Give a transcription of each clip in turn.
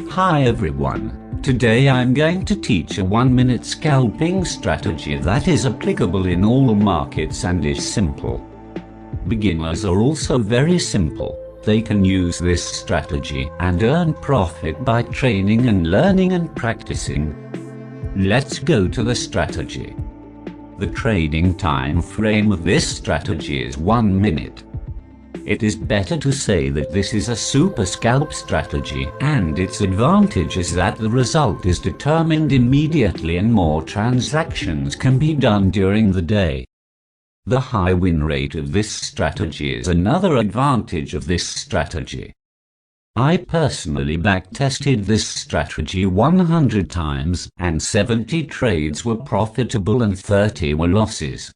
Hi everyone, today I'm going to teach a 1-minute scalping strategy that is applicable in all markets and is simple. Beginners are also very simple. They can use this strategy and earn profit by training and learning and practicing. Let's go to the strategy. The trading time frame of this strategy is 1 minute. It is better to say that this is a super scalp strategy, and its advantage is that the result is determined immediately and more transactions can be done during the day. The high win rate of this strategy is another advantage of this strategy. I personally backtested this strategy 100 times, and 70 trades were profitable and 30 were losses.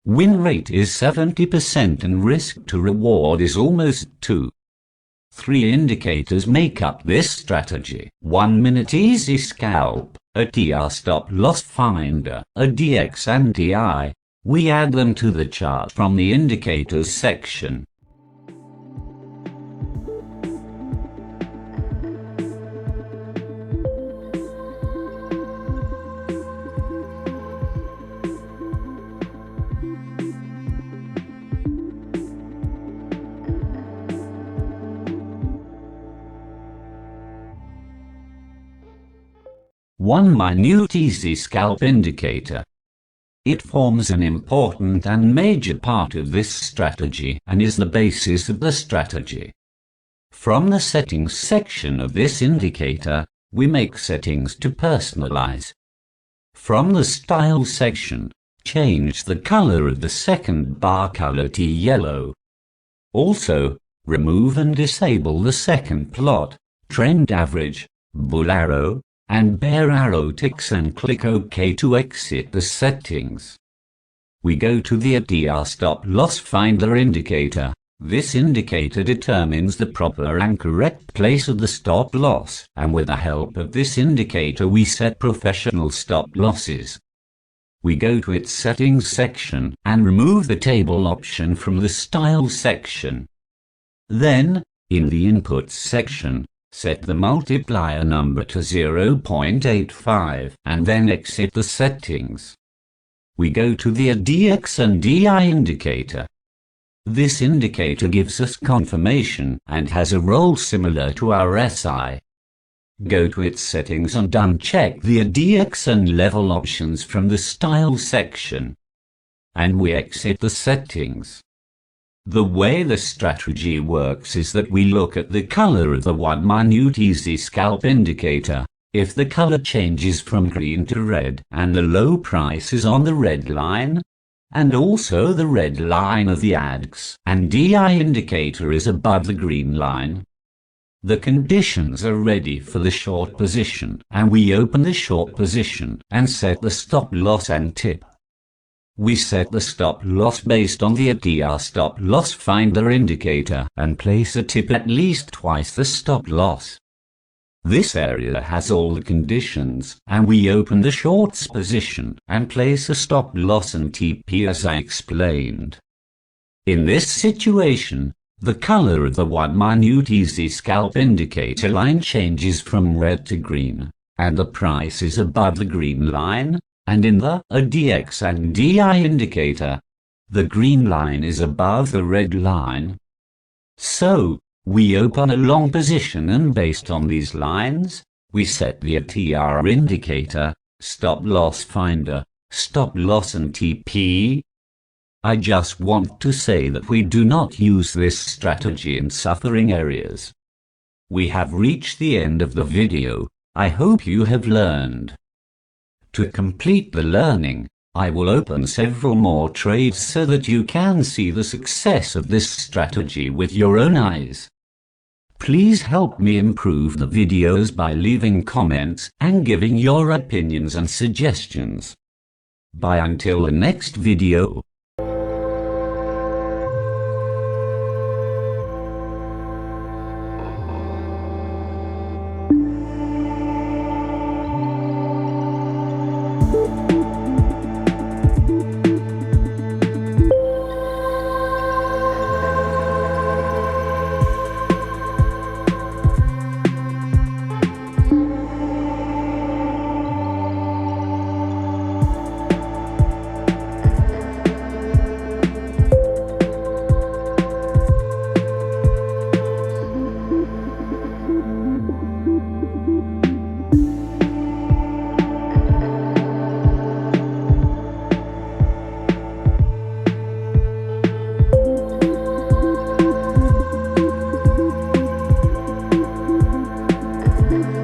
Win rate is 70% and risk to reward is almost 2. 3 indicators make up this strategy: 1 minute easy scalp, a TR stop loss finder, a DX and DI. We add them to the chart from the indicators section. One minute easy scalp indicator. It forms an important and major part of this strategy and is the basis of the strategy. From the settings section of this indicator, we make settings to personalize. From the style section, change the color of the second bar color to yellow. Also, remove and disable the second plot, trend average, bull arrow, and bear arrow ticks and click OK to exit the settings. We go to the TR stop loss finder indicator. This indicator determines the proper and correct place of the stop loss, and with the help of this indicator we set professional stop losses. We go to its settings section and remove the table option from the style section. Then, in the inputs section, set the multiplier number to 0.85 and then exit the settings. We go to the DX and DI indicator. This indicator gives us confirmation and has a role similar to our SI. Go to its settings and uncheck the DX and level options from the style section. And we exit the settings. The way the strategy works is that we look at the color of the 1 minute easy scalp indicator. If the color changes from green to red and the low price is on the red line, and also the red line of the ADX and DI indicator is above the green line, the conditions are ready for the short position, and we open the short position and set the stop loss and tip. We set the stop loss based on the TR stop loss finder indicator and place a tip at least twice the stop loss. This area has all the conditions, and we open the shorts position and place a stop loss and TP as I explained. In this situation, the color of the 1 minute easy scalp indicator line changes from red to green, and the price is above the green line. And in the DX and DI indicator, the green line is above the red line. So, we open a long position, and based on these lines, we set the TR indicator, stop loss finder, stop loss and TP. I just want to say that we do not use this strategy in suffering areas. We have reached the end of the video. I hope you have learned. To complete the learning, I will open several more trades so that you can see the success of this strategy with your own eyes. Please help me improve the videos by leaving comments and giving your opinions and suggestions. Bye until the next video. you.